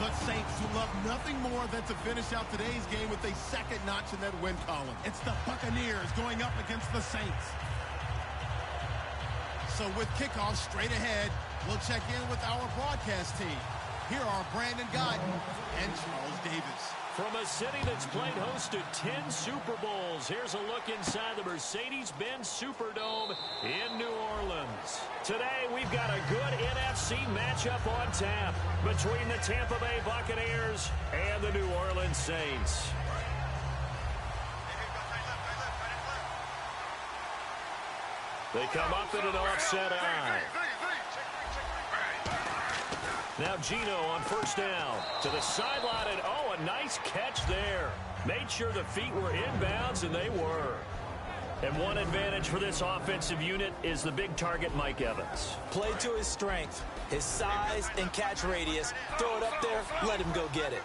The Saints, who love nothing more than to finish out today's game with a second notch in that win column. It's the Buccaneers going up against the Saints. So with kickoff straight ahead, we'll check in with our broadcast team. Here are Brandon Guyton and Charles Davis. From a city that's played host to 10 Super Bowls, here's a look inside the Mercedes-Benz Superdome in New Orleans. Today, we've got a good NFC matchup on tap between the Tampa Bay Buccaneers and the New Orleans Saints. They come up in an offset eye. Now Gino on first down to the sideline, and oh, a nice catch there. Made sure the feet were inbounds, and they were. And one advantage for this offensive unit is the big target, Mike Evans. Play to his strength, his size and catch radius. Throw it up there, let him go get it.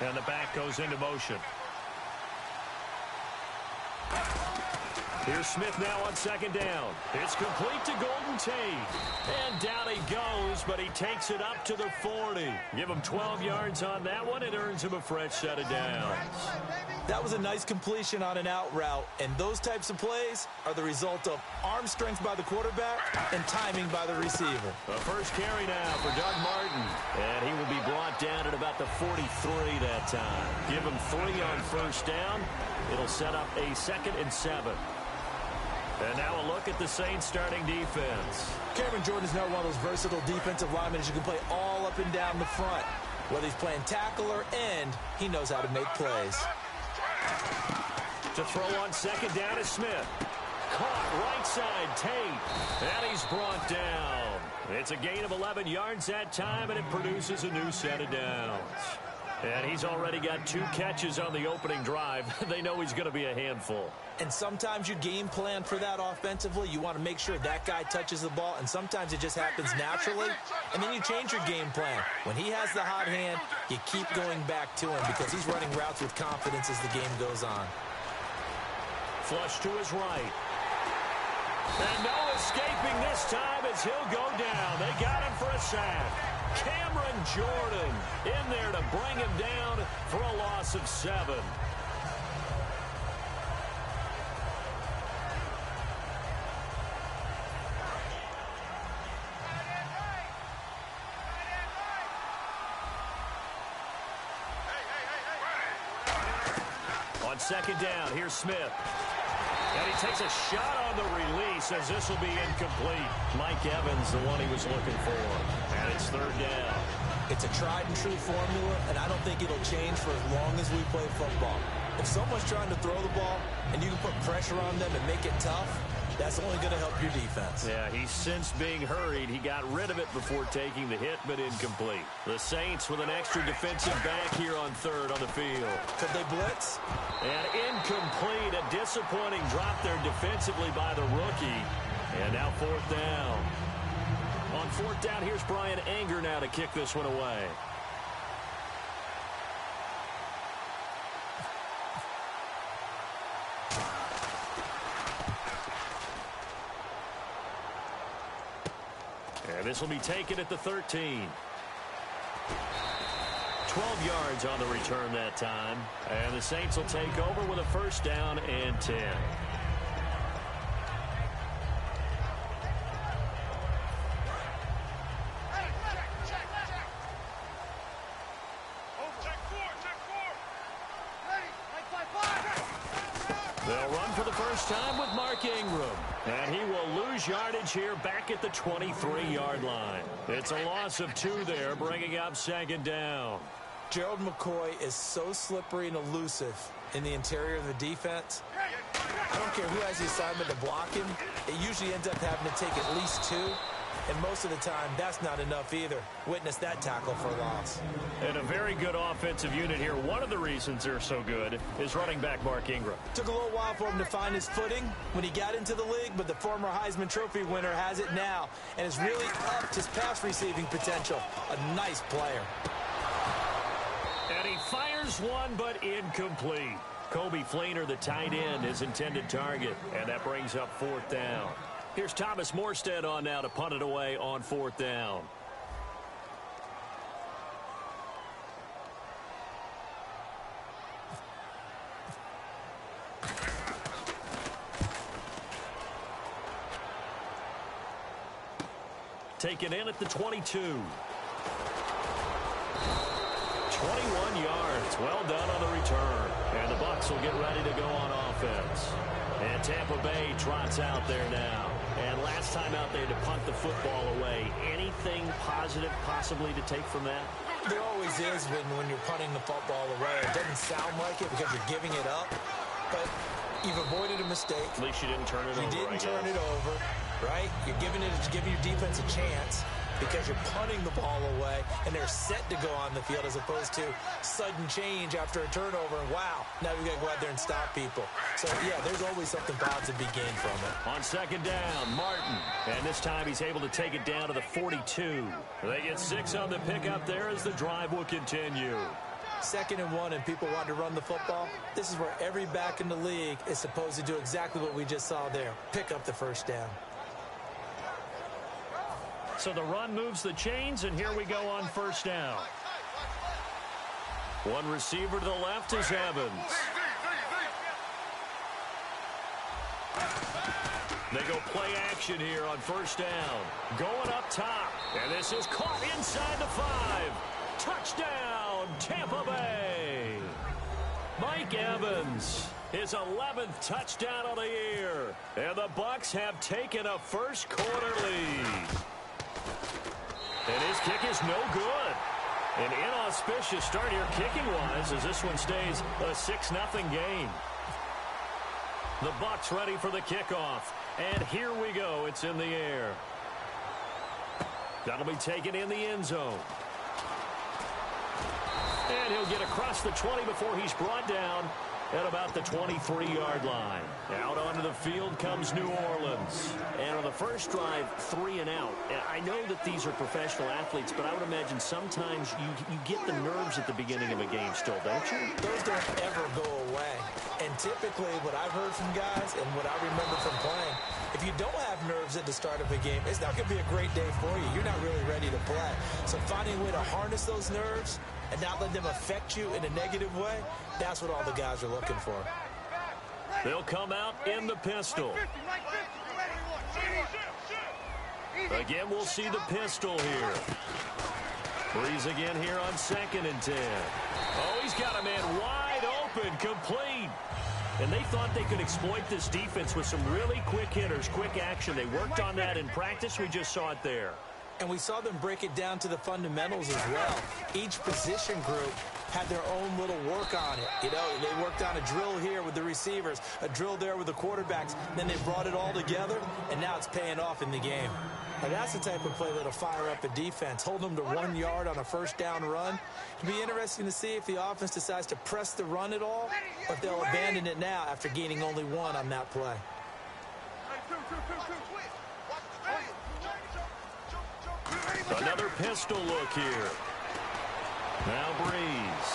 And the back goes into motion. Here's Smith now on second down. It's complete to Golden Tate. And down he goes, but he takes it up to the 40. Give him 12 yards on that one. It earns him a fresh set of downs. That was a nice completion on an out route, and those types of plays are the result of arm strength by the quarterback and timing by the receiver. The first carry now for Doug Martin, and he will be brought down at about the 43 that time. Give him 3 on first down. It'll set up a 2nd and 7. And now a look at the Saints starting defense. Cameron Jordan is now one of those versatile defensive linemen who can play all up and down the front. Whether he's playing tackle or end, he knows how to make plays. To throw on second down is Smith. Caught right side, Tate. And he's brought down. It's a gain of 11 yards that time, and it produces a new set of downs. And he's already got 2 catches on the opening drive. They know he's going to be a handful. And sometimes you game plan for that offensively. You want to make sure that guy touches the ball, and sometimes it just happens naturally. And then you change your game plan. When he has the hot hand, you keep going back to him because he's running routes with confidence as the game goes on. Flush to his right. And no escaping this time as he'll go down. They got him for a sack. Cameron Jordan in there to bring him down for a loss of 7. On second down, here's Smith. And he takes a shot on the release as this will be incomplete. Mike Evans, the one he was looking for. And it's 3rd down. It's a tried and true formula, and I don't think it'll change for as long as we play football. If someone's trying to throw the ball and you can put pressure on them and make it tough, that's only going to help your defense. Yeah, he sensed being hurried. He got rid of it before taking the hit, but incomplete. The Saints with an extra defensive back here on 3rd on the field. Could they blitz? And incomplete. A disappointing drop there defensively by the rookie. And now 4th down. On 4th down, here's Brian Anger now to kick this one away. And this will be taken at the 13. 12 yards on the return that time. And the Saints will take over with a 1st down and 10. They'll run for the first time with Mark Ingram. And he will lose yardage here back at the 23-yard line. It's a loss of 2 there, bringing up 2nd down. Gerald McCoy is so slippery and elusive in the interior of the defense. I don't care who has the assignment to block him. It usually ends up having to take at least 2. And most of the time, that's not enough either. Witness that tackle for loss. And a very good offensive unit here. One of the reasons they're so good is running back Mark Ingram. Took a little while for him to find his footing when he got into the league, but the former Heisman Trophy winner has it now and has really upped his pass receiving potential. A nice player. And he fires one, but incomplete. Kobe Fleener, the tight end, his intended target, and that brings up 4th down. Here's Thomas Morstead on now to punt it away on 4th down. Taken in at the 22. 21 yards. Well done on the return. And the Bucs will get ready to go on offense. And Tampa Bay trots out there now. And last time out there to punt the football away. Anything positive possibly to take from that? There always is when you're punting the football away. It doesn't sound like it because you're giving it up. But you've avoided a mistake. At least you didn't turn it over. You didn't turn it over. Right? You're giving your defense a chance because you're punting the ball away and they're set to go on the field as opposed to sudden change after a turnover. And wow, now we got to go out there and stop people. So, yeah, there's always something positive to be gained from it. On 2nd down, Martin. And this time he's able to take it down to the 42. They get 6 on the pickup there as the drive will continue. 2nd and 1 and people want to run the football. This is where every back in the league is supposed to do exactly what we just saw there. Pick up the 1st down. So the run moves the chains, and here we go on 1st down. One receiver to the left is Evans. They go play action here on 1st down. Going up top, and this is caught inside the 5. Touchdown, Tampa Bay. Mike Evans, his 11th touchdown of the year. And the Bucs have taken a first quarter lead. And his kick is no good. An inauspicious start here kicking-wise as this one stays a 6-0 game. The Bucs ready for the kickoff. And here we go. It's in the air. That'll be taken in the end zone. And he'll get across the 20 before he's brought down at about the 23-yard line. Out onto the field comes New Orleans. And on the first drive, 3 and out. And I know that these are professional athletes, but I would imagine sometimes you get the nerves at the beginning of a game still, don't you? Those don't ever go away. And typically what I've heard from guys and what I remember from playing, if you don't have nerves at the start of a game, it's not going to be a great day for you. You're not really ready to play. So finding a way to harness those nerves and not let them affect you in a negative way, that's what all the guys are looking for. They'll come out in the pistol. Again, we'll see the pistol here. Breeze again here on 2nd and 10. Oh, he's got a man wide open, complete. And they thought they could exploit this defense with some really quick hitters, quick action. They worked on that in practice. We just saw it there. And we saw them break it down to the fundamentals as well. Each position group had their own little work on it. You know, they worked on a drill here with the receivers, a drill there with the quarterbacks. Then they brought it all together, and now it's paying off in the game. Now, that's the type of play that'll fire up a defense. Hold them to 1 yard on a first down run. It'll be interesting to see if the offense decides to press the run at all, or if they'll abandon it now after gaining only 1 on that play. Another pistol look here. Now Breeze.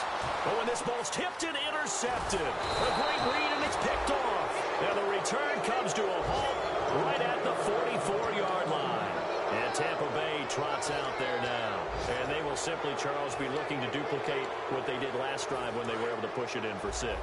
Oh, and this ball's tipped and intercepted. A great read, and it's picked off. And the return comes to a halt right at the 44-yard line. And Tampa Bay trots out there now. And they will simply, Charles, be looking to duplicate what they did last drive when they were able to push it in for 6.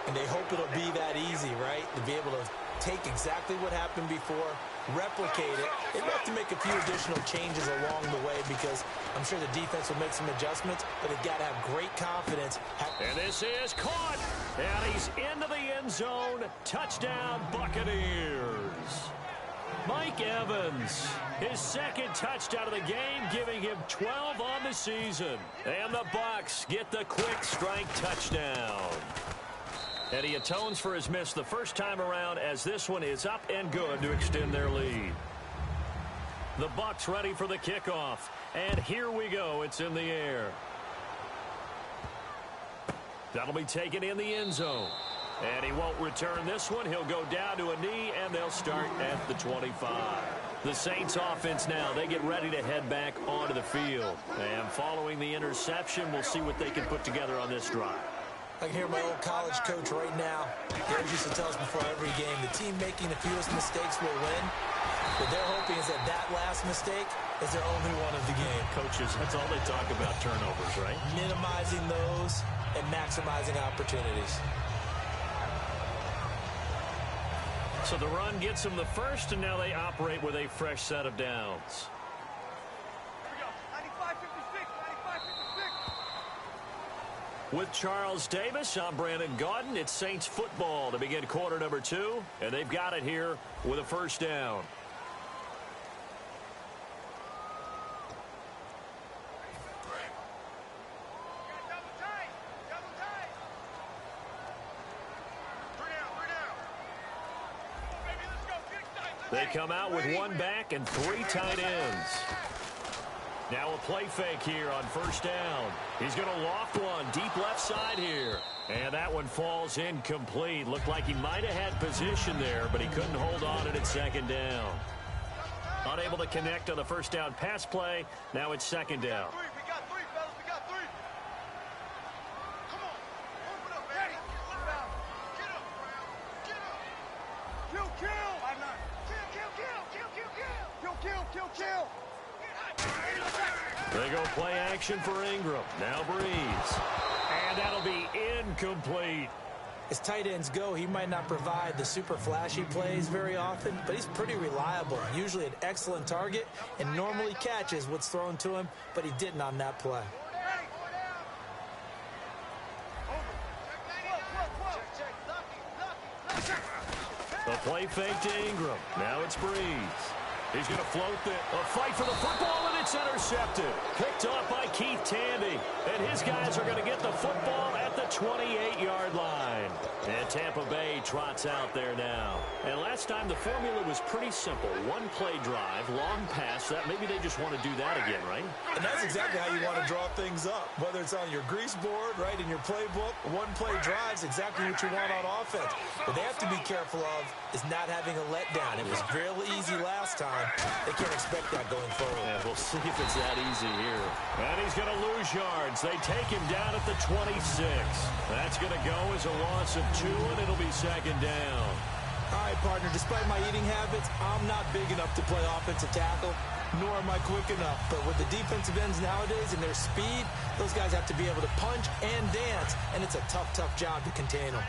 And they hope it'll be that easy, right? To be able to take exactly what happened before, replicate it. They have to make a few additional changes along the way because I'm sure the defense will make some adjustments, but they've got to have great confidence. And this is caught, and he's into the end zone. Touchdown, Buccaneers. Mike Evans, his 2nd touchdown of the game, giving him 12 on the season. And the Bucs get the quick strike touchdown. And he atones for his miss the first time around as this one is up and good to extend their lead. The Bucs ready for the kickoff. And here we go. It's in the air. That'll be taken in the end zone. And he won't return this one. He'll go down to a knee, and they'll start at the 25. The Saints offense now, they get ready to head back onto the field. And following the interception, we'll see what they can put together on this drive. I can hear my old college coach right now. He always used to tell us before every game, the team making the fewest mistakes will win. What they're hoping is that last mistake is their only one of the game. Coaches, that's all they talk about, turnovers, right? Minimizing those and maximizing opportunities. So the run gets them the first, and now they operate with a fresh set of downs. With Charles Davis, I'm Brandon Gaudin. It's Saints football to begin quarter number 2, and they've got it here with a first down. They come out with one back and 3 tight ends. Now a play fake here on first down. He's going to loft one deep left side here. And that one falls incomplete. Looked like he might have had position there, but he couldn't hold on at second down. Unable to connect on the first down pass play. Now it's second down. We got three, fellas. We got three. Come on. Open up, baby. Get up, Brown. Get up. Kill, kill. Kill. They go play action for Ingram. Now Breeze. And that'll be incomplete. As tight ends go, he might not provide the super flashy plays very often, but he's pretty reliable. Usually an excellent target and normally catches what's thrown to him, but he didn't on that play. The play fake to Ingram. Now it's Breeze. He's going to float a fight for the football, and it's intercepted. Picked off by Keith Tandy. And his guys are going to get the football at the 28-yard line. And Tampa Bay trots out there now. And last time the formula was pretty simple. One play drive, long pass. That maybe they just want to do that again, right? And that's exactly how you want to draw things up. Whether it's on your grease board, right, in your playbook, one play drive's exactly what you want on offense. What they have to be careful of is not having a letdown. It was real easy last time. They can't expect that going forward. Yeah, we'll see if it's that easy here. And he's going to lose yards. They take him down at the 26. That's going to go as a loss of 2, and it'll be second down. All right, partner, despite my eating habits, I'm not big enough to play offensive tackle, nor am I quick enough. But with the defensive ends nowadays and their speed, those guys have to be able to punch and dance, and it's a tough, tough job to contain them.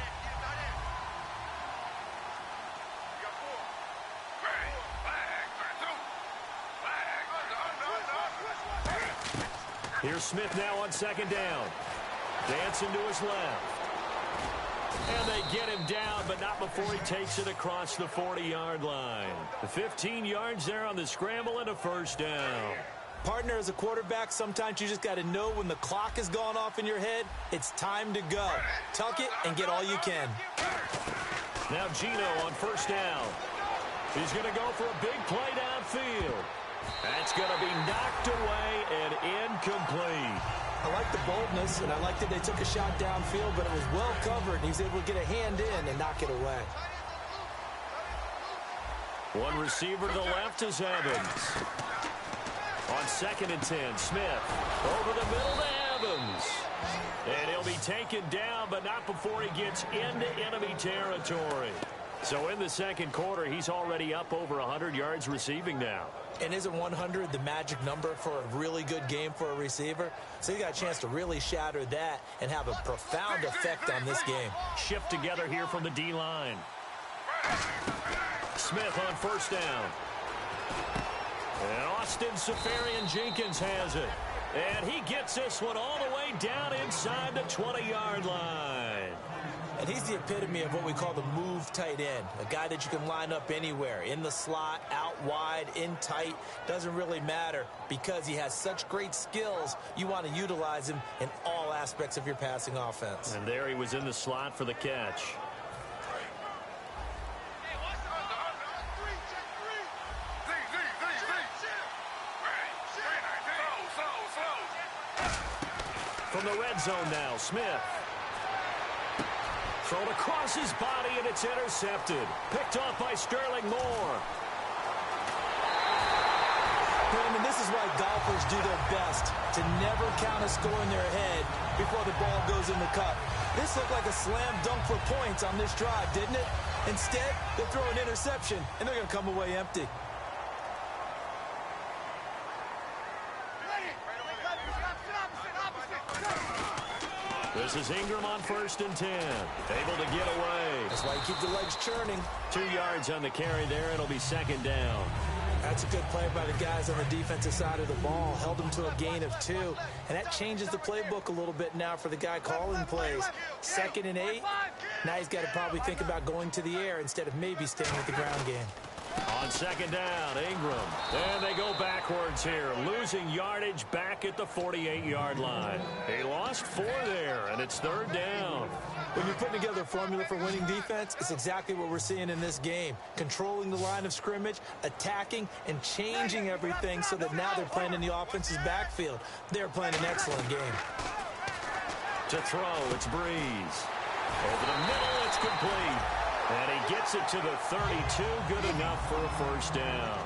Here's Smith now on second down. Dancing to his left. And they get him down, but not before he takes it across the 40-yard line. 15 yards there on the scramble and a first down. Partner, as a quarterback, sometimes you just got to know when the clock has gone off in your head, it's time to go. Tuck it and get all you can. Now Gino on first down. He's going to go for a big play downfield. That's going to be knocked away and incomplete. I like the boldness, and I like that they took a shot downfield, but it was well covered, and he was able to get a hand in and knock it away. One receiver to the left is Evans. On 2nd and 10, Smith over the middle to Evans. And he'll be taken down, but not before he gets into enemy territory. So in the second quarter, he's already up over 100 yards receiving now. And isn't 100 the magic number for a really good game for a receiver? So you got a chance to really shatter that and have a profound effect on this game. Shift together here from the D-line. Smith on first down. And Austin Seferian-Jenkins has it. And he gets this one all the way down inside the 20-yard line. And he's the epitome of what we call the move tight end. A guy that you can line up anywhere. In the slot, out wide, in tight. Doesn't really matter because he has such great skills. You want to utilize him in all aspects of your passing offense. And there he was in the slot for the catch. From the red zone now, Smith. Thrown across his body, and it's intercepted. Picked off by Sterling Moore. Brandon, this is why golfers do their best to never count a score in their head before the ball goes in the cup. This looked like a slam dunk for points on this drive, didn't it? Instead, they throw an interception, and they're going to come away empty. This is Ingram on 1st and 10. Able to get away. That's why you keep the legs churning. 2 yards on the carry there. It'll be 2nd down. That's a good play by the guys on the defensive side of the ball. Held them to a gain of 2. And that changes the playbook a little bit now for the guy calling plays. 2nd and 8. Now he's got to probably think about going to the air instead of maybe staying with the ground game. On 2nd down, Ingram. And they go backwards here. Losing yardage back at the 48-yard line. He lost 4 there, and it's 3rd down. When you're putting together a formula for winning defense, it's exactly what we're seeing in this game. Controlling the line of scrimmage, attacking, and changing everything so that now they're playing in the offense's backfield. They're playing an excellent game. To throw, it's Breeze. Over the middle, it's complete. And he gets it to the 32, good enough for a 1st down.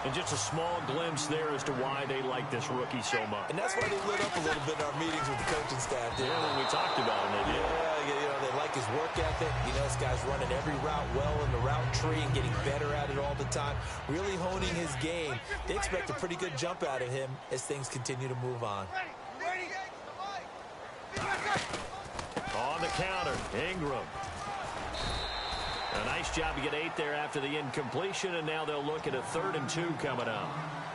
And just a small glimpse there as to why they like this rookie so much. And that's why they lit up a little bit in our meetings with the coaching staff. Yeah, when we talked about him, they did. Yeah, they like his work ethic. You know, this guy's running every route well in the route tree and getting better at it all the time. Really honing his game. They expect a pretty good jump out of him as things continue to move on. On the counter, Ingram. A nice job to get 8 there after the incompletion, and now they'll look at a 3rd and 2 coming up.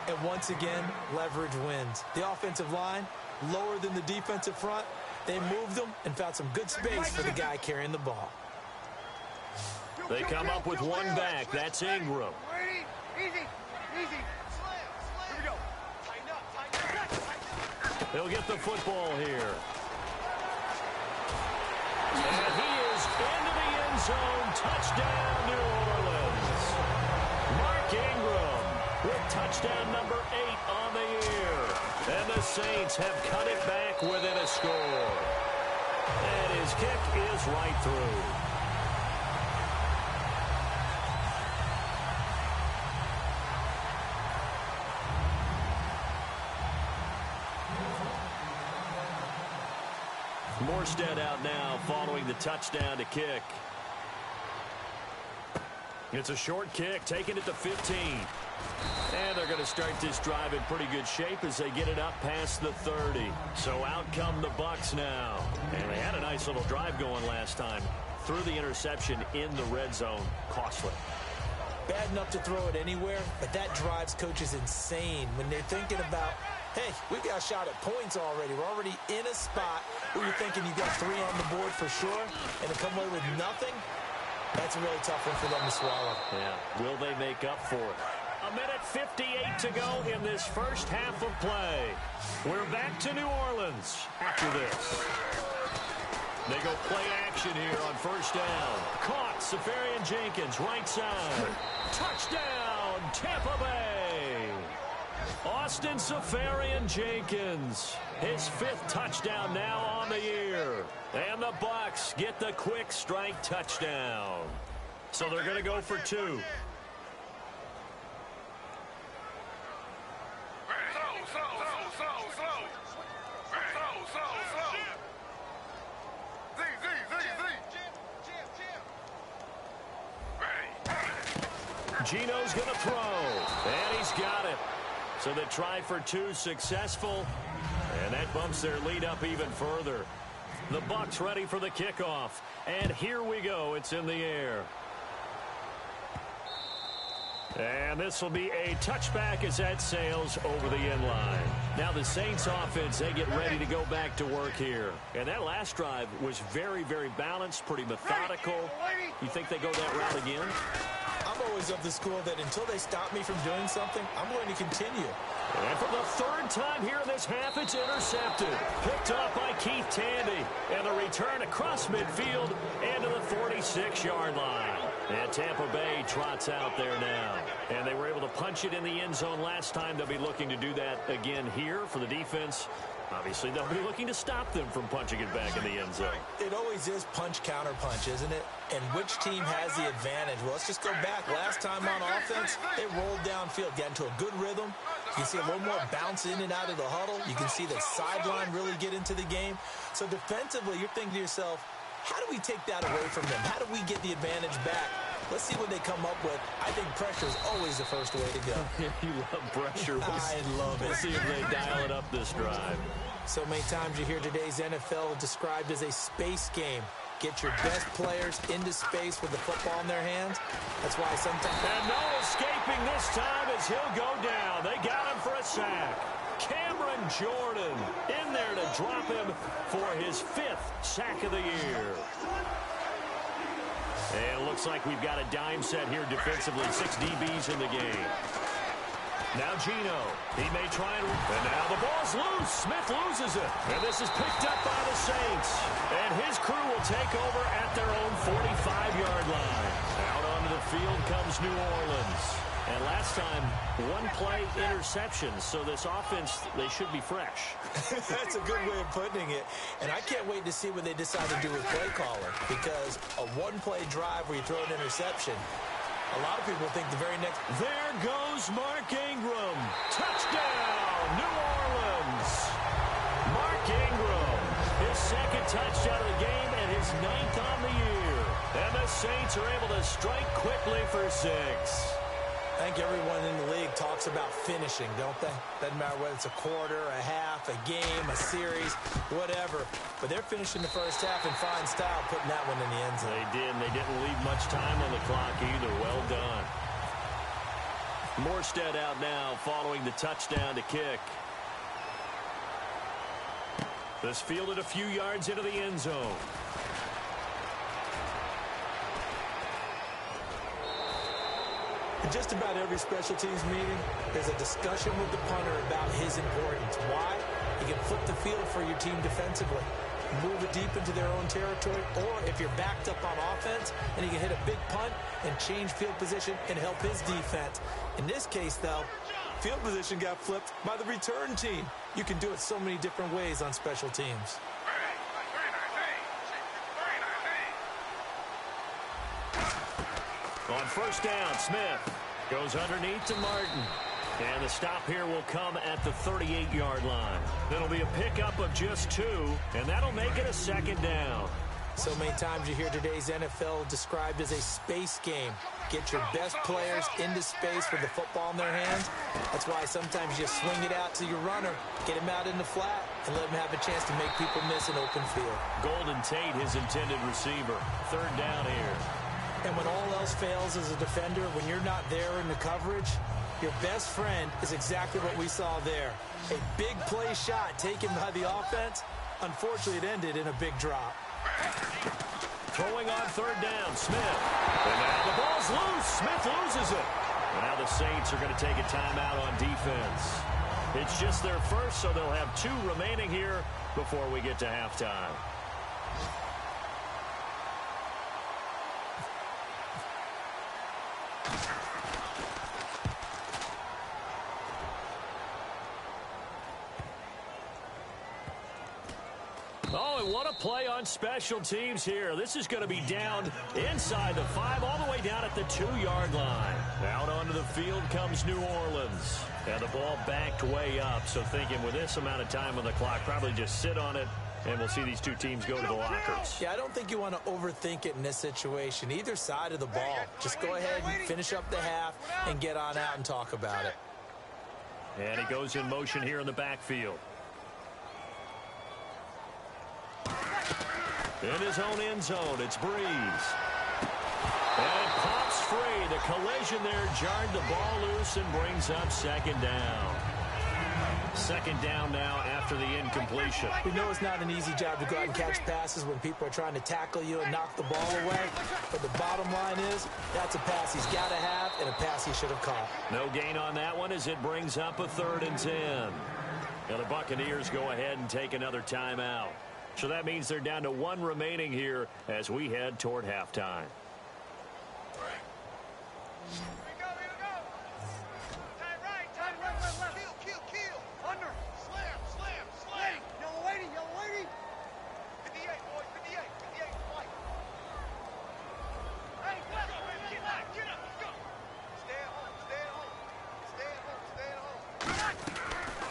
And once again, leverage wins. The offensive line, lower than the defensive front. They moved them and found some good space for the guy carrying the ball. They come up with 1 back. That's Ingram. Easy. Here we go. Tighten up. He'll get the football here. And he is into the end zone. Touchdown, New Orleans. Mark Ingram with touchdown number 8 on the year. And the Saints have cut it back within a score. And his kick is right through. Morstead out now following the touchdown to kick. It's a short kick, taking it to 15. And they're going to start this drive in pretty good shape as they get it up past the 30. So out come the Bucs now. And they had a nice little drive going last time. Threw the interception in the red zone. Costly. Bad enough to throw it anywhere, but that drives coaches insane when they're thinking about, hey, we've got a shot at points already. We're already in a spot where you're thinking you've got 3 on the board for sure, and to come away with nothing, that's a really tough one for them to swallow. Yeah, will they make up for it? 1:58 to go in this first half of play. We're back to New Orleans after this. They go play action here on 1st down. Caught, Safarian-Jenkins, right side. Touchdown, Tampa Bay. Austin Safarian-Jenkins, his 5th touchdown now on the year. And the Bucs get the quick strike touchdown. So they're going to go for 2. Gino's going to throw, and he's got it. So the try for 2 successful, and that bumps their lead up even further. The Bucs ready for the kickoff, and here we go. It's in the air. And this will be a touchback as that sails over the end line. Now the Saints offense, they get ready to go back to work here. And that last drive was very, very balanced, pretty methodical. You think they go that route again? I'm always of the school that until they stop me from doing something, I'm going to continue. And for the 3rd time here in this half, it's intercepted. Picked up by Keith Tandy. And the return across midfield and to the 46-yard line. And Tampa Bay trots out there now. And they were able to punch it in the end zone last time. They'll be looking to do that again here for the defense. Obviously, they'll be looking to stop them from punching it back in the end zone. It always is punch-counter-punch, isn't it? And which team has the advantage? Well, let's just go back. Last time on offense, they rolled downfield, got into a good rhythm. You can see a little more bounce in and out of the huddle. You can see the sideline really get into the game. So defensively, you're thinking to yourself, How do we take that away from them? How do we get the advantage back? Let's see what they come up with. I think pressure is always the first way to go. You love pressure. I love it. We'll see if they dial it up this drive. So many times you hear today's NFL described as a space game. Get your best players into space with the football in their hands. That's why sometimes... And no escaping this time as he'll go down. They got him for a sack. Cameron Jordan in there to drop him for his 5th sack of the year. And it looks like we've got a dime set here defensively. 6 DBs in the game. Now Gino. He may try and now the ball's loose. Smith loses it. And this is picked up by the Saints. And his crew will take over at their own 45-yard line. Out onto the field comes New Orleans. And last time, 1-play interception. So this offense, they should be fresh. That's a good way of putting it. And I can't wait to see what they decide to do with play calling. Because a 1-play drive where you throw an interception, a lot of people think the very next... There goes Mark Ingram. Touchdown, New Orleans. Mark Ingram, his 2nd touchdown of the game and his 9th on the year. And the Saints are able to strike quickly for 6. I think everyone in the league talks about finishing, don't they? Doesn't matter whether it's a quarter, a half, a game, a series, whatever. But they're finishing the first half in fine style, putting that one in the end zone. They did, and they didn't leave much time on the clock either. Well done. Morstead out now following the touchdown to kick. This fielded a few yards into the end zone. In just about every special teams meeting, there's a discussion with the punter about his importance. Why? He can flip the field for your team defensively, move it deep into their own territory, or if you're backed up on offense, and he can hit a big punt and change field position and help his defense. In this case, though, field position got flipped by the return team. You can do it so many different ways on special teams. On first down, Smith goes underneath to Martin. And the stop here will come at the 38-yard line. It'll be a pickup of just 2, and that'll make it a 2nd down. So many times you hear today's NFL described as a space game. Get your best players into space with the football in their hands. That's why sometimes you swing it out to your runner, get him out in the flat, and let him have a chance to make people miss an open field. Golden Tate, his intended receiver. 3rd down here. And when all else fails as a defender, when you're not there in the coverage, your best friend is exactly what we saw there. A big play shot taken by the offense. Unfortunately, it ended in a big drop. Throwing on 3rd down, Smith. And now the ball's loose. Smith loses it. And now the Saints are going to take a timeout on defense. It's just their first, so they'll have 2 remaining here before we get to halftime. Oh, and what a play on special teams here. This is going to be down inside the 5, all the way down at the 2-yard line. Out onto the field comes New Orleans. And the ball backed way up, so thinking with this amount of time on the clock, probably just sit on it, and we'll see these 2 teams go to the lockers. Yeah, I don't think you want to overthink it in this situation. Either side of the ball. Just go ahead and finish up the half and get on out and talk about it. And he goes in motion here in the backfield. In his own end zone, it's Breeze. And it pops free. The collision there jarred the ball loose and brings up 2nd down. 2nd down now after the incompletion. We know it's not an easy job to go out and catch passes when people are trying to tackle you and knock the ball away. But the bottom line is, that's a pass he's got to have and a pass he should have caught. No gain on that one as it brings up a 3rd and 10. Now the Buccaneers go ahead and take another timeout. So that means they're down to 1 remaining here as we head toward halftime.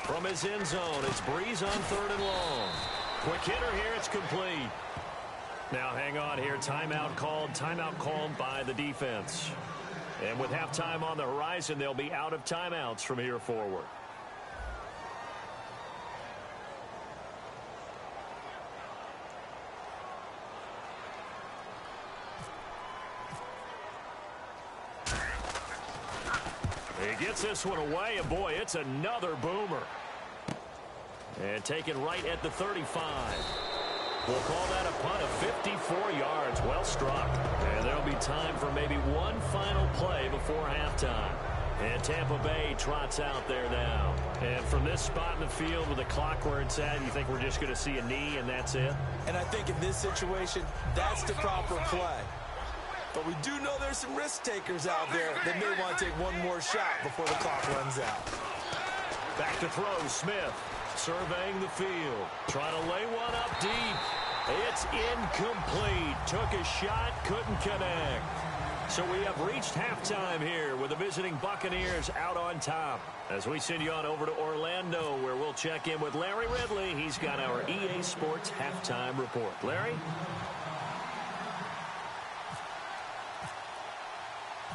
From his end zone, it's Breeze on 3rd and long. Quick hitter here, it's complete. Now hang on here. Timeout called by the defense. And with halftime on the horizon, they'll be out of timeouts from here forward. He gets this one away, and boy, it's another boomer. And taken right at the 35. We'll call that a punt of 54 yards. Well struck. And there'll be time for maybe one final play before halftime. And Tampa Bay trots out there now. And from this spot in the field with the clock where it's at, you think we're just going to see a knee and that's it? And I think in this situation, that's the proper play. But we do know there's some risk takers out there that may want to take one more shot before the clock runs out. Back to throw, Smith. Surveying the field. Trying to lay one up deep. It's incomplete. Took a shot, couldn't connect. So we have reached halftime here with the visiting Buccaneers out on top. As we send you on over to Orlando, where we'll check in with Larry Ridley. He's got our EA Sports halftime report. Larry?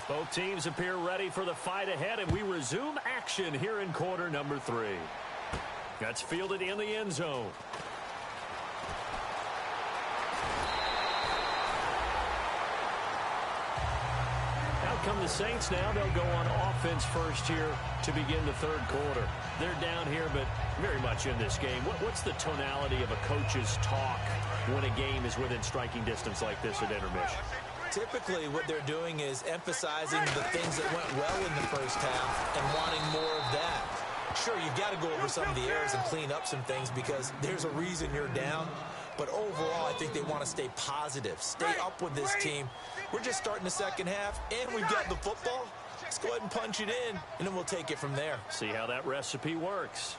Both teams appear ready for the fight ahead, and we resume action here in quarter number 3. That's fielded in the end zone. Out come the Saints now. They'll go on offense first here to begin the third quarter. They're down here, but very much in this game. What's the tonality of a coach's talk when a game is within striking distance like this at intermission? Typically, what they're doing is emphasizing the things that went well in the first half and wanting more of that. Sure, you've got to go over some of the errors and clean up some things because there's a reason you're down. But overall, I think they want to stay positive, stay up with this team. We're just starting the second half, and we've got the football. Let's go ahead and punch it in, and then we'll take it from there. See how that recipe works.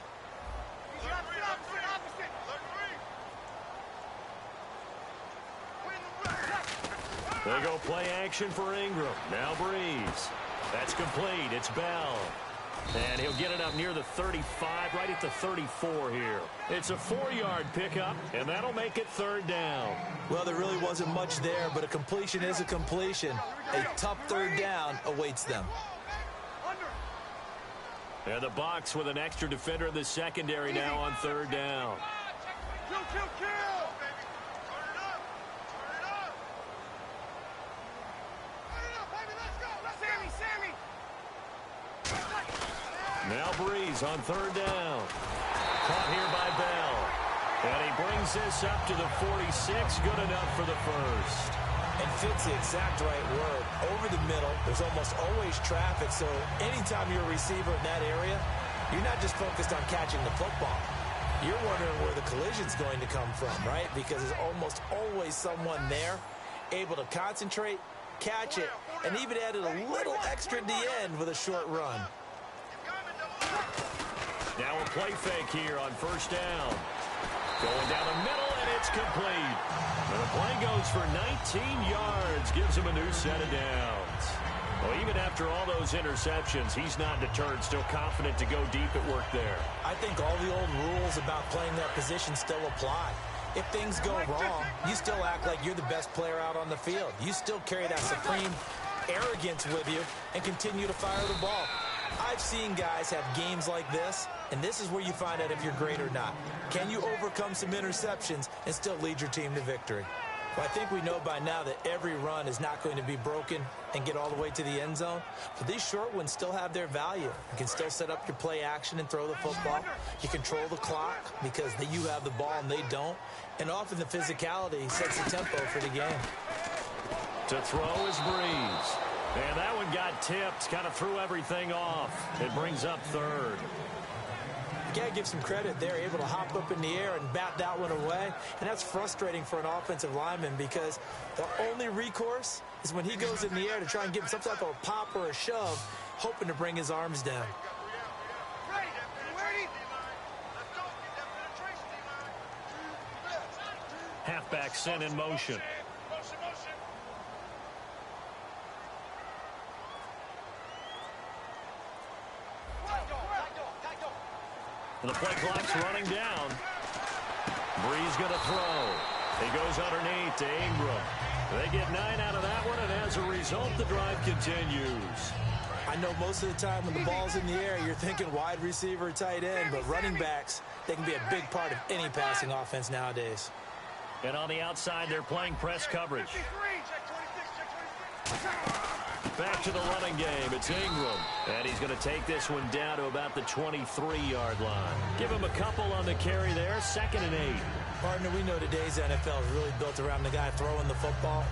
They go play action for Ingram. Now Breeze. That's complete. It's Bell. And he'll get it up near the 35, right at the 34 here. It's a 4-yard pickup, and that'll make it third down. Well, there really wasn't much there, but a completion is a completion. A tough third down awaits them. And the Bucs with an extra defender in the secondary now on third down. Kill, kill, kill! Now Breeze on third down. Caught here by Bell. And he brings this up to the 46. Good enough for the first. And fits the exact right word. Over the middle, there's almost always traffic. So anytime you're a receiver in that area, you're not just focused on catching the football. You're wondering where the collision's going to come from, right? Because there's almost always someone there able to concentrate, catch it, and even added a little extra at the end with a short run. Now a play fake here on first down. Going down the middle, and it's complete. And the play goes for 19 yards. Gives him a new set of downs. Well, even after all those interceptions, he's not deterred. Still confident to go deep at work there. I think all the old rules about playing that position still apply. If things go wrong, you still act like you're the best player out on the field. You still carry that supreme arrogance with you and continue to fire the ball. I've seen guys have games like this, and this is where you find out if you're great or not. Can you overcome some interceptions and still lead your team to victory? Well, I think we know by now that every run is not going to be broken and get all the way to the end zone. But these short ones still have their value. You can still set up your play action and throw the football. You control the clock because you have the ball and they don't. And often the physicality sets the tempo for the game. To throw is Breeze. And that one got tipped, kind of threw everything off. It brings up third. You got to give some credit. They're able to hop up in the air and bat that one away. And that's frustrating for an offensive lineman because the only recourse is when he goes in the air to try and give him some type of a pop or a shove, hoping to bring his arms down. Halfback sent in motion. And the play clock's running down. Breeze going to throw. He goes underneath to Ingram. They get 9 out of that one, and as a result, the drive continues. I know most of the time when the ball's in the air, you're thinking wide receiver, tight end, but running backs, they can be a big part of any passing offense nowadays. And on the outside, they're playing press coverage. Back to the running game. It's Ingram. And he's going to take this one down to about the 23-yard line. Give him a couple on the carry there. 2nd and 8. Partner, we know today's NFL is really built around the guy throwing the football.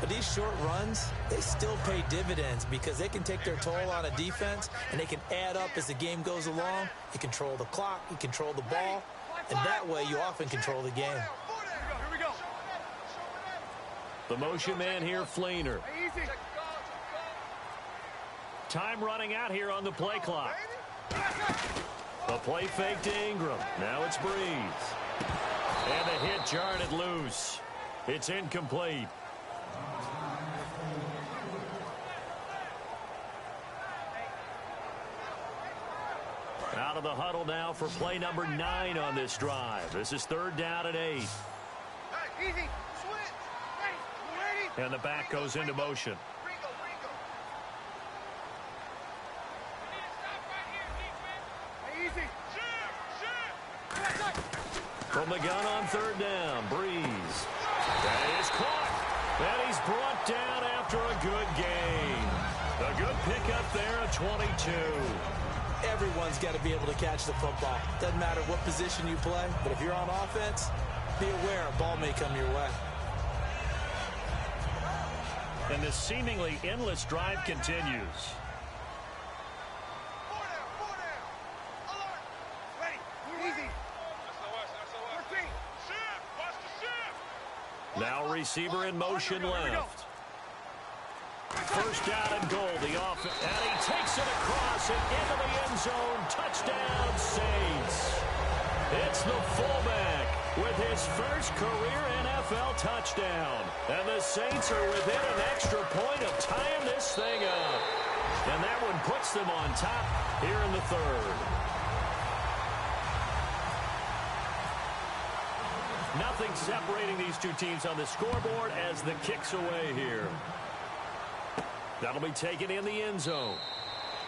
But these short runs, they still pay dividends because they can take their toll on a defense and they can add up as the game goes along. You control the clock, you control the ball, and that way you often control the game. Here we go. The motion man here, Fleener. Time running out here on the play clock. A play fake to Ingram. Now it's Breeze. And the hit jarred it loose. It's incomplete. Out of the huddle now for play number 9 on this drive. This is 3rd down and 8. Easy. Switch. Ready. And the back goes into motion. Easy. From the gun on 3rd down, Breeze. That is caught. And he's brought down after a good gain. A good pickup there at 22. Everyone's got to be able to catch the football. Doesn't matter what position you play, but if you're on offense, be aware a ball may come your way. And this seemingly endless drive continues. 4 down. Alert. Ready. Easy. SOS. 13. Shift. Watch the shift. Now receiver in motion left. 1st down and goal. The offense, and he takes it across and into the end zone. Touchdown, Saints. It's the fullback with his first career NFL touchdown. And the Saints are within an extra point of tying this thing up. And that one puts them on top here in the 3rd. Nothing separating these two teams on the scoreboard as the kick's away here. That'll be taken in the end zone.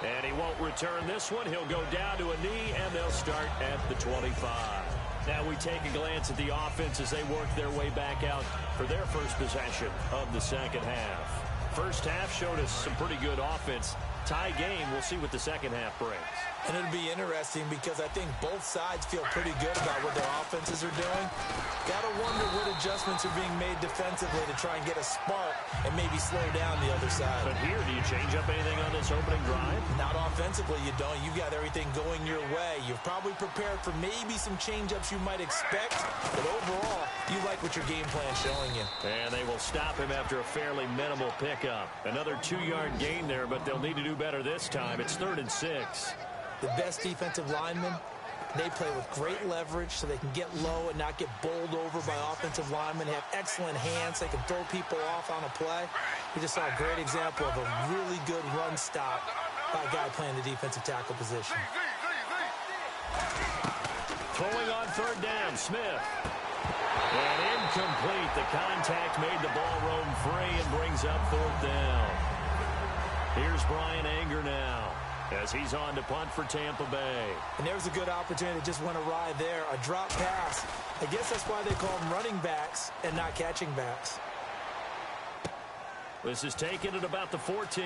And he won't return this one. He'll go down to a knee, and they'll start at the 25. Now we take a glance at the offense as they work their way back out for their first possession of the 2nd half. First half showed us some pretty good offense. Tie game. We'll see what the 2nd half brings. And it'll be interesting because I think both sides feel pretty good about what their offenses are doing. Got to wonder what adjustments are being made defensively to try and get a spark and maybe slow down the other side. But here, do you change up anything on this opening drive? Not offensively, you don't. You've got everything going your way. You've probably prepared for maybe some change-ups you might expect, but overall, you like what your game plan's showing you. And they will stop him after a fairly minimal pickup. Another 2-yard gain there, but they'll need to do better this time. It's 3rd and 6. The best defensive linemen, they play with great leverage so they can get low and not get bowled over by offensive linemen. They have excellent hands. They can throw people off on a play. We just saw a great example of a really good run stop by a guy playing the defensive tackle position. Throwing on 3rd down, Smith. And incomplete. The contact made the ball roam free and brings up 4th down. Here's Brian Anger now, as he's on to punt for Tampa Bay. And there's a good opportunity that just went awry there. A drop pass. I guess that's why they call them running backs and not catching backs. This is taken at about the 14.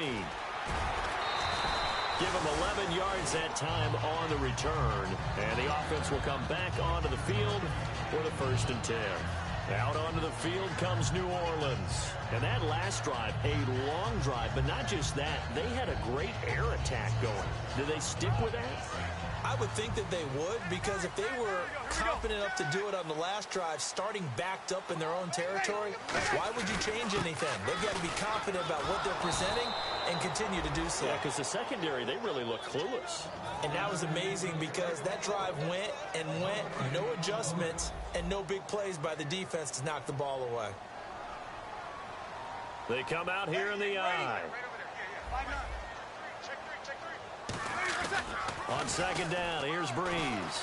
Give him 11 yards that time on the return. And the offense will come back onto the field for the 1st and 10. Out onto the field comes New Orleans. And that last drive, a long drive, but not just that. They had a great air attack going. Did they stick with that? I would think that they would, because if they were confident enough to do it on the last drive, starting backed up in their own territory, why would you change anything? They've got to be confident about what they're presenting and continue to do so. Yeah, because the secondary, they really look clueless. And that was amazing because that drive went and went, no adjustments, and no big plays by the defense to knock the ball away. They come out here in the eye. On 2nd down, here's Breeze.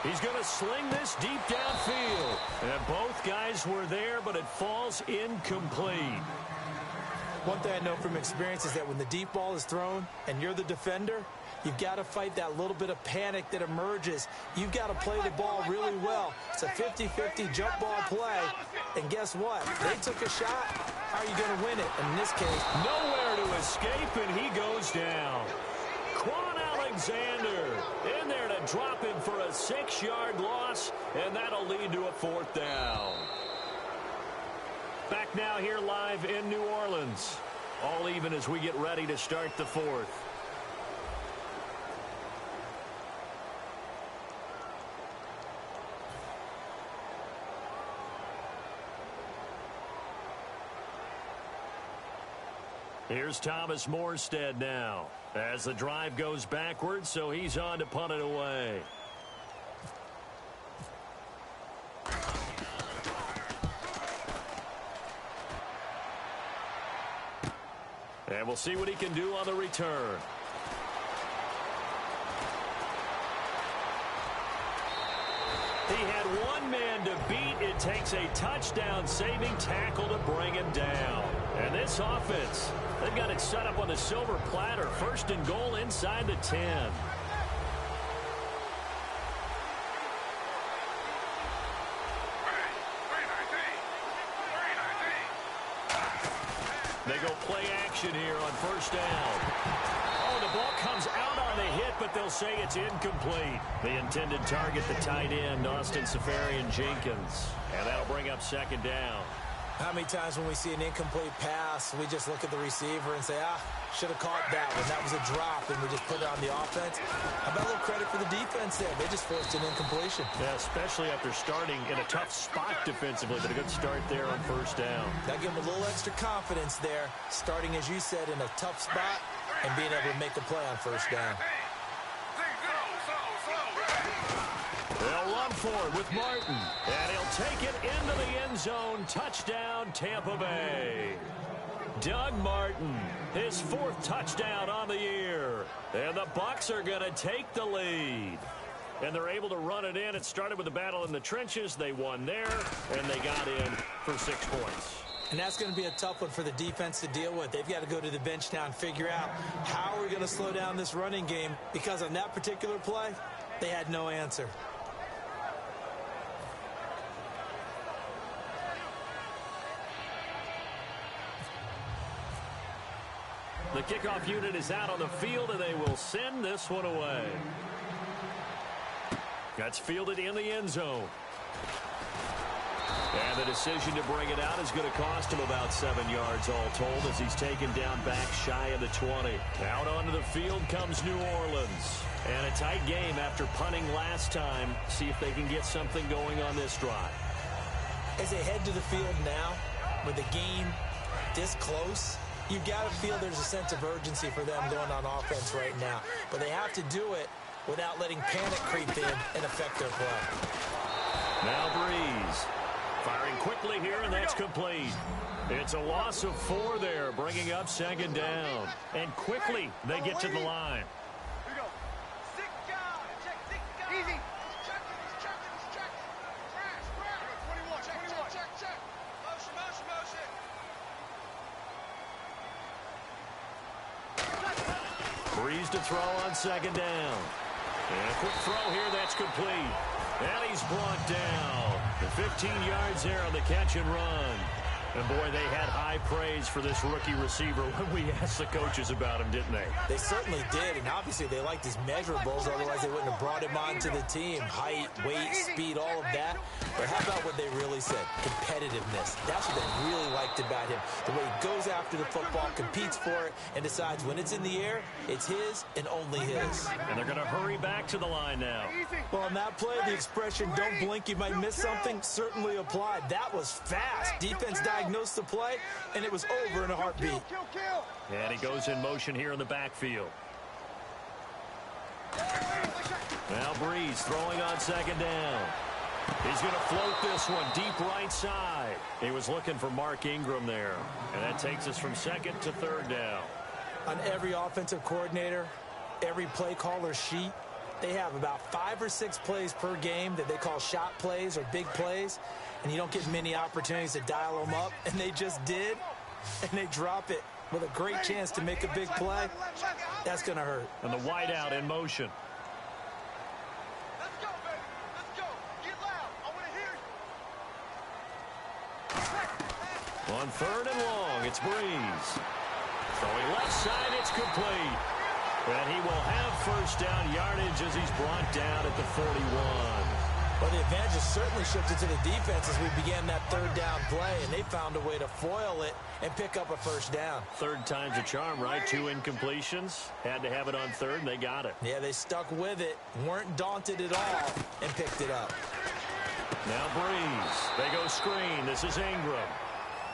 He's going to sling this deep downfield. And both guys were there, but it falls incomplete. One thing I know from experience is that when the deep ball is thrown and you're the defender, you've got to fight that little bit of panic that emerges. You've got to play the ball really well. It's a 50-50 jump ball play. And guess what? They took a shot. How are you going to win it? And in this case, nowhere to escape, and he goes down. Quan Alexander in there to drop him for a 6-yard loss, and that'll lead to a 4th down. Back now here live in New Orleans. All even as we get ready to start the 4th. Here's Thomas Morstead now as the drive goes backwards, so he's on to punt it away. And we'll see what he can do on the return. He had one man to beat. It takes a touchdown-saving tackle to bring him down. And this offense, they've got it set up on the silver platter. 1st and goal inside the 10. They go play action here on 1st down. Oh, the ball comes out on the hit, but they'll say it's incomplete. The intended target, the tight end, Austin Seferian-Jenkins. And that'll bring up 2nd down. how many times when we see an incomplete pass, we just look at the receiver and say, should have caught that one. That was a drop, and we just put it on the offense. How about a little credit for the defense there? They just forced an incompletion. Yeah, especially after starting in a tough spot defensively, but a good start there on 1st down. That gave them a little extra confidence there, starting, as you said, in a tough spot and being able to make a play on 1st down. They'll run forward with Martin, and he'll take it into the end zone. Touchdown, Tampa Bay. Doug Martin, his 4th touchdown on the year. And the Bucs are going to take the lead. And they're able to run it in. It started with a battle in the trenches. They won there, and they got in for 6 points. And that's going to be a tough one for the defense to deal with. They've got to go to the bench now and figure out how are we going to slow down this running game, because on that particular play, they had no answer. The kickoff unit is out on the field, and they will send this one away. That's fielded in the end zone. And the decision to bring it out is going to cost him about 7 yards all told, as he's taken down back shy of the 20. Out onto the field comes New Orleans. And a tight game after punting last time. See if they can get something going on this drive. As they head to the field now, with the game this close, you've got to feel there's a sense of urgency for them going on offense right now. But they have to do it without letting panic creep in and affect their play. Now Breeze. Firing quickly here, and that's complete. It's a loss of 4 there, bringing up 2nd down. And quickly, they get to the line. Here we go. 6 guys. Check 6 guys. Easy. He's checking. Crash. 21. Check. Motion. Breeze to throw on 2nd down. And a quick throw here, that's complete. And he's brought down. The 15 yards there on the catch and run. And, boy, they had high praise for this rookie receiver when we asked the coaches about him, didn't they? They certainly did, and obviously they liked his measurables, otherwise they wouldn't have brought him onto the team. Height, weight, speed, all of that. But how about what they really said? Competitiveness. That's what they really liked about him. The way he goes after the football, competes for it, and decides when it's in the air, it's his and only his. And they're going to hurry back to the line now. Well, on that play, the expression, don't blink, you might miss something, certainly applied. That was fast. Defense diagnosed the play, and it was over in a heartbeat. And he goes in motion here in the backfield. Now Breeze throwing on 2nd down. He's going to float this one deep right side. He was looking for Mark Ingram there. And that takes us from 2nd to 3rd down. On every offensive coordinator, every play caller sheet, They have about 5 or 6 plays per game that they call shot plays or big plays, and you don't get many opportunities to dial them up, and they just did, and they drop it with a great chance to make a big play. That's going to hurt. And the wideout in motion. Let's go, baby. Let's go. Get loud. I want to hear you. On 3rd and long, it's Breeze. Throwing left side, it's complete. And he will have first down yardage as he's brought down at the 41. Well, the advantage has certainly shifted to the defense as we began that 3rd down play, and they found a way to foil it and pick up a first down. 3rd time's a charm, right? 2 incompletions. Had to have it on 3rd, and they got it. Yeah, they stuck with it, weren't daunted at all, and picked it up. Now Breeze. They go screen. This is Ingram.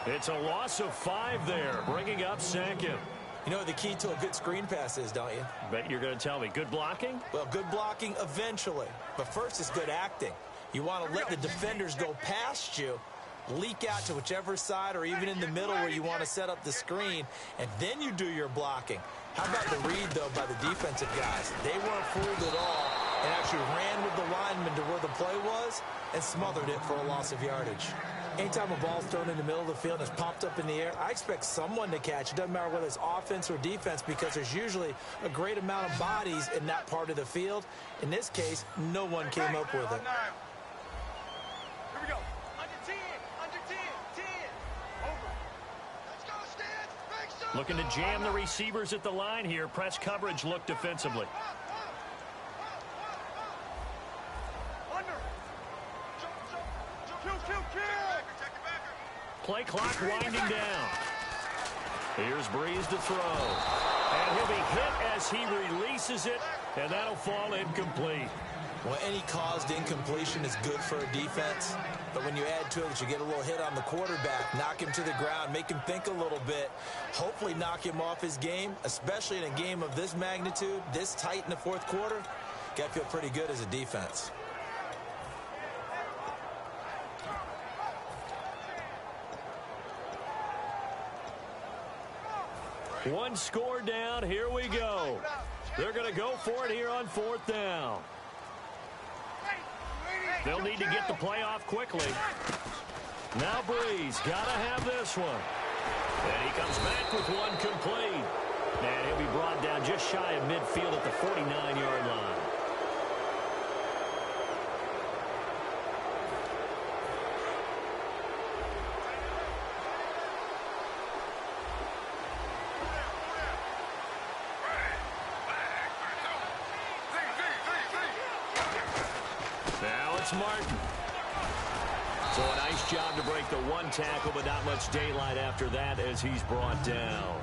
It's a loss of 5 there, bringing up 2nd. You know what the key to a good screen pass is, don't you? Bet you're going to tell me. Good blocking? Well, good blocking eventually. But first is good acting. You want to let the defenders go past you, leak out to whichever side or even in the middle where you want to set up the screen, and then you do your blocking. How about the read, though, by the defensive guys? They weren't fooled at all and actually ran with the lineman to where the play was and smothered it for a loss of yardage. Anytime a ball's thrown in the middle of the field and is popped up in the air, I expect someone to catch. It doesn't matter whether it's offense or defense because there's usually a great amount of bodies in that part of the field. In this case, no one came up with it. Here we go. Under 10. Under 10. 10. Over. Let's go, Stan. Make some Looking to jam the receivers at the line here. Press coverage look defensively. Under. Kill. Play clock winding down. Here's Breeze to throw. And he'll be hit as he releases it, and that'll fall incomplete. Well, any caused incompletion is good for a defense, but when you add to it that you get a little hit on the quarterback, knock him to the ground, make him think a little bit, hopefully knock him off his game, especially in a game of this magnitude, this tight in the 4th quarter, got to feel pretty good as a defense. One score down. Here we go. They're going to go for it here on 4th down. They'll need to get the play off quickly. Now Breeze got to have this one. And he comes back with one complete. And he'll be brought down just shy of midfield at the 49-yard line. Martin. So a nice job to break the 1 tackle, but not much daylight after that as he's brought down.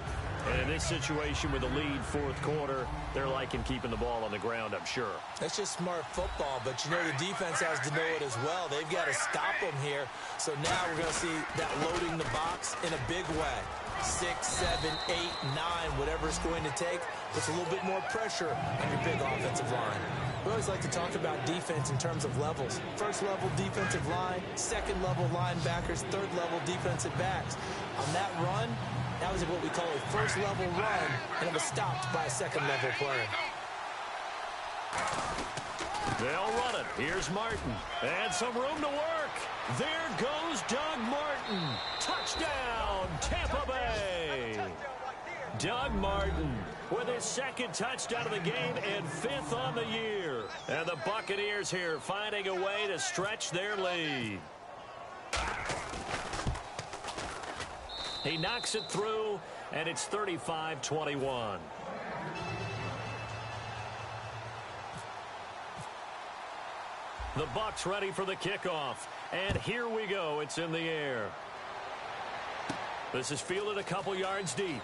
And in this situation with a lead 4th quarter, they're liking keeping the ball on the ground, I'm sure. That's just smart football, but you know the defense has to know it as well. They've got to stop them here. So now we're going to see that loading the box in a big way. 6, 7, 8, 9, whatever it's going to take, puts a little bit more pressure on your big offensive line. We always like to talk about defense in terms of levels. 1st level defensive line, 2nd level linebackers, 3rd level defensive backs. On that run, that was what we call a 1st level run, and it was stopped by a 2nd level player. They'll run it. Here's Martin. And some room to work. There goes Doug Martin. Touchdown, Tampa Bay. Doug Martin with his 2nd touchdown of the game and 5th on the year. And the Buccaneers here finding a way to stretch their lead. He knocks it through, and it's 35-21. The Bucs ready for the kickoff. And here we go. It's in the air. This is fielded a couple yards deep.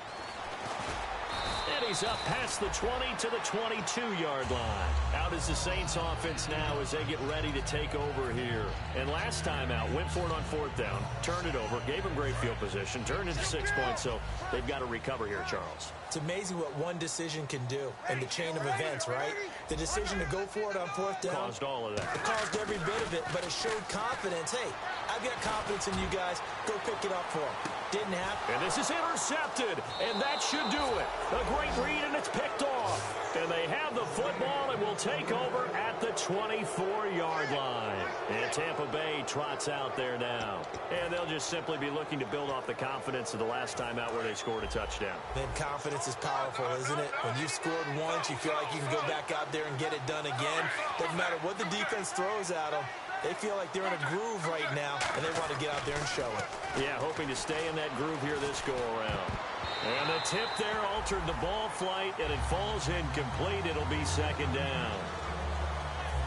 And he's up past the 20 to the 22-yard line. Out is the Saints offense now as they get ready to take over here. And last time out, went for it on 4th down, turned it over, gave him great field position, turned into 6 points, so they've got to recover here, Charles. It's amazing what one decision can do in the chain of events, right? The decision to go for it on 4th down. Caused all of that. It caused every bit of it, but it showed confidence. Hey, I've got confidence in you guys. Go pick it up for them. Didn't happen. And this is intercepted, and that should do it. A great read, and it's picked off. And they have have the football and will take over at the 24-yard line. And Tampa Bay trots out there now. And they'll just simply be looking to build off the confidence of the last time out where they scored a touchdown. Man, confidence is powerful, isn't it? When you've scored once, you feel like you can go back out there and get it done again. Doesn't matter what the defense throws at them. They feel like they're in a groove right now, and they want to get out there and show it. Yeah, hoping to stay in that groove here this go-around. And the tip there altered the ball flight, and it falls incomplete. It'll be second down.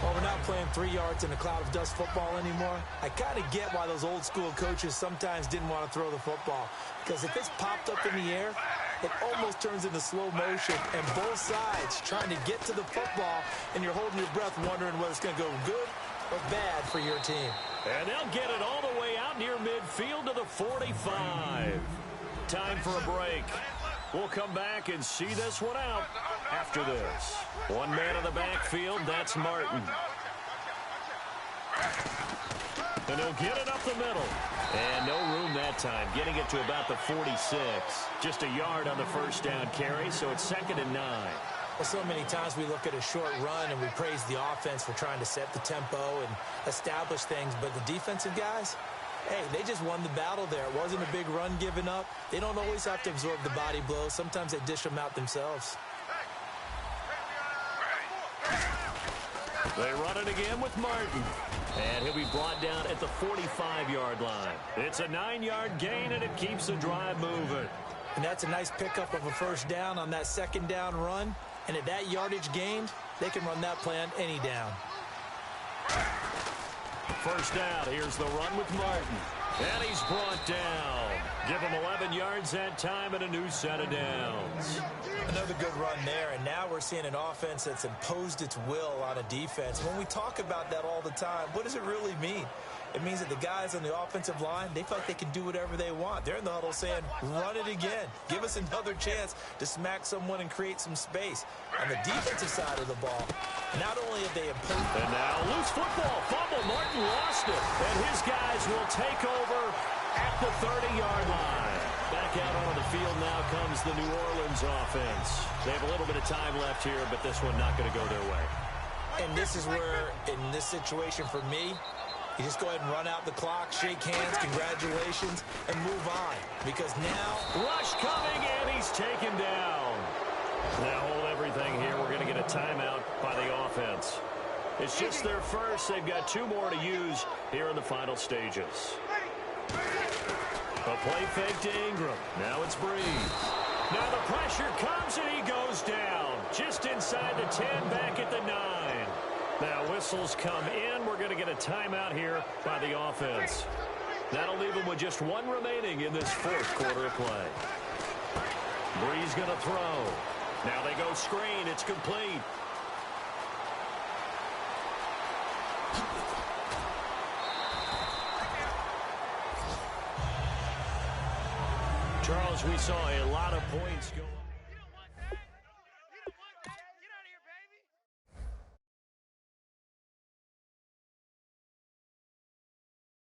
Well, we're not playing 3 yards in a cloud of dust football anymore. I kind of get why those old-school coaches sometimes didn't want to throw the football. Because if it's popped up in the air, it almost turns into slow motion, and both sides trying to get to the football, and you're holding your breath wondering whether it's going to go good or bad for your team. And they'll get it all the way out near midfield to the 45. Time for a break. We'll come back and see this one out after this. One man in the backfield, that's Martin. And he'll get it up the middle. And no room that time, getting it to about the 46. Just a yard on the first down carry, so it's 2nd and 9. Well, so many times we look at a short run and we praise the offense for trying to set the tempo and establish things, but the defensive guys, hey, they just won the battle there. It wasn't a big run given up. They don't always have to absorb the body blows. Sometimes they dish them out themselves. They run it again with Martin. And he'll be brought down at the 45-yard line. It's a 9-yard gain, and it keeps the drive moving. And that's a nice pickup of a first down on that second down run. And at that yardage gained, they can run that play on any down. First down, here's the run with Martin. And he's brought down. Give him 11 yards that time and a new set of downs. Another good run there, and now we're seeing an offense that's imposed its will on a defense. When we talk about that all the time, what does it really mean? It means that the guys on the offensive line, they feel like they can do whatever they want. They're in the huddle saying, run it again. Give us another chance to smack someone and create some space. On the defensive side of the ball, not only have they imposed... And now loose football, fumble, Martin lost it. And his guys will take over at the 30-yard line. Back out onto the field now comes the New Orleans offense. They have a little bit of time left here, but this one not going to go their way. And this is where, in this situation for me, you just go ahead and run out the clock, shake hands, congratulations, and move on. Because now... Rush coming, and he's taken down. Now hold everything here. We're going to get a timeout by the offense. It's just their first. They've got 2 more to use here in the final stages. A play fake to Ingram. Now it's Breeze. Now the pressure comes, and he goes down. Just inside the 10, back at the 9. Now whistles come in. We're going to get a timeout here by the offense. That'll leave them with just 1 remaining in this 4th quarter of play. Breeze going to throw. Now they go screen. It's complete. Charles, we saw a lot of points go